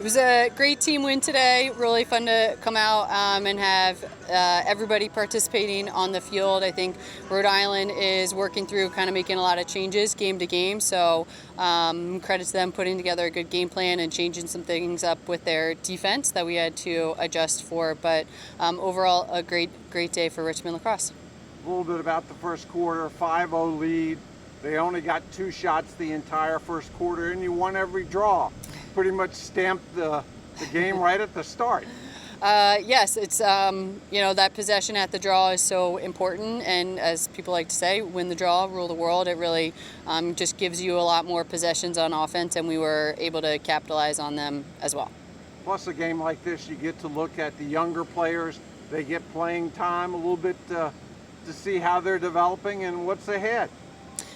It was a great team win today. Really fun to come out and have everybody participating on the field. I think Rhode Island is working through kind of making a lot of changes game to game. So credit to them putting together a good game plan and changing some things up with their defense that we had to adjust for. But overall, a great day for Richmond Lacrosse. A little bit about the first quarter, 5-0 lead. They only got 2 shots the entire first quarter, and you won every draw. Pretty much stamped the game right at the start. Yes, it's that possession at the draw is so important, and as people like to say, win the draw, rule the world. It really just gives you a lot more possessions on offense, and we were able to capitalize on them as well. Plus, a game like this, you get to look at the younger players. They get playing time a little bit to see how they're developing and what's ahead.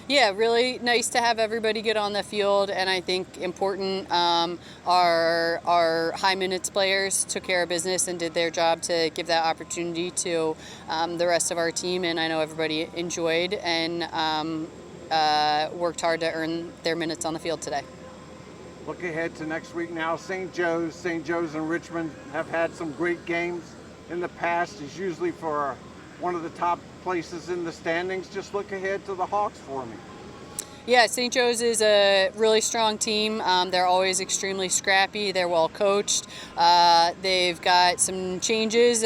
Yeah, really nice to have everybody get on the field, and I think important our high minutes players took care of business and did their job to give that opportunity to the rest of our team, and I know everybody enjoyed and worked hard to earn their minutes on the field today. Look ahead to next week now. St. Joe's and Richmond have had some great games in the past. It's usually for one of the top places in the standings. Just look ahead to the Hawks for me. Yeah, St. Joe's is a really strong team. They're always extremely scrappy. They're well coached. They've got some changes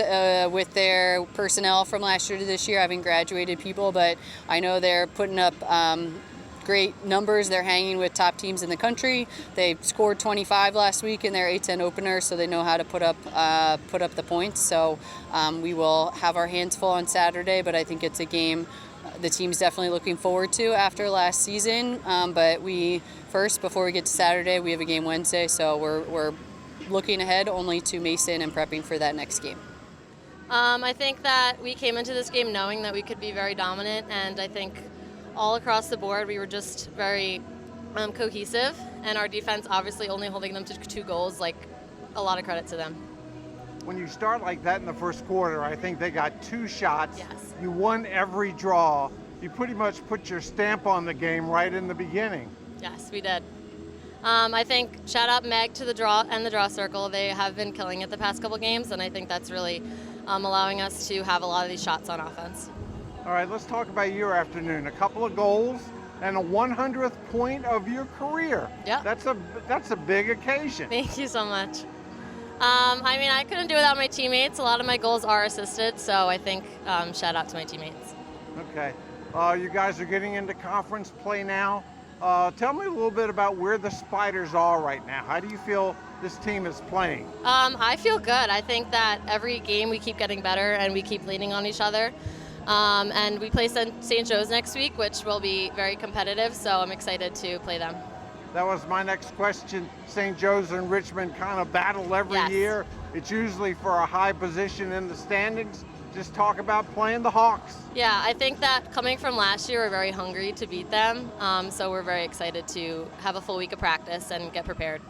with their personnel from last year to this year, having graduated people, but I know they're putting up great numbers. They're hanging with top teams in the country. They scored 25 last week in their A-10 opener, so they know how to put up the points. So we will have our hands full on Saturday, but I think it's a game the team's definitely looking forward to after last season. But before we get to Saturday, we have a game Wednesday, so we're looking ahead only to Mason and prepping for that next game. I think that we came into this game knowing that we could be very dominant, and I think all across the board, we were just very cohesive, and our defense obviously only holding them to 2 goals, like a lot of credit to them. When you start like that in the first quarter, I think they got 2 shots. Yes. You won every draw. You pretty much put your stamp on the game right in the beginning. Yes, we did. I think shout out Meg to the draw and the draw circle. They have been killing it the past couple games, and I think that's really allowing us to have a lot of these shots on offense. All right, let's talk about your afternoon. A couple of goals and a 100th point of your career. Yeah. That's a big occasion. Thank you so much. I couldn't do it without my teammates. A lot of my goals are assisted, so I think shout out to my teammates. Okay. You guys are getting into conference play now. Tell me a little bit about where the Spiders are right now. How do you feel this team is playing? I feel good. I think that every game we keep getting better and we keep leaning on each other. And we play St. Joe's next week, which will be very competitive, so I'm excited to play them. That was my next question. St. Joe's and Richmond kind of battle every year. It's usually for a high position in the standings. Just talk about playing the Hawks. Yeah, I think that coming from last year, we're very hungry to beat them, so we're very excited to have a full week of practice and get prepared.